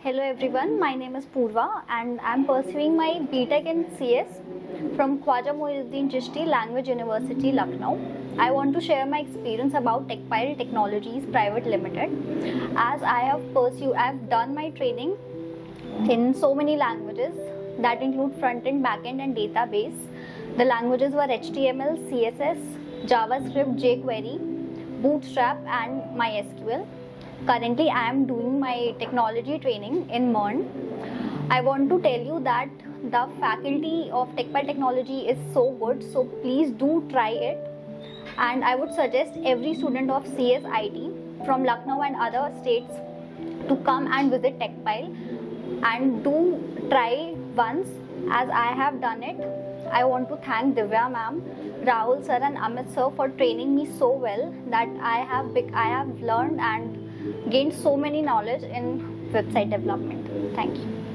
Hello everyone, my name is Poorva and I am pursuing my BTech in CS from Khwaja Moinuddin Chishti Language University, Lucknow. I want to share my experience about Techpile Technologies Private Limited. As I have done my training in so many languages that include front-end, back-end and database. The languages were HTML, CSS, JavaScript, jQuery, Bootstrap and MySQL. Currently, I am doing my technology training in MERN. I want to tell you that the faculty of Techpile Technology is so good, so please do try it. And I would suggest every student of CS IT from Lucknow and other states to come and visit Techpile and do try once as I have done it. I want to thank Divya ma'am, Rahul sir and Amit sir for training me so well that I have learned and gained so many knowledge in website development. Thank you.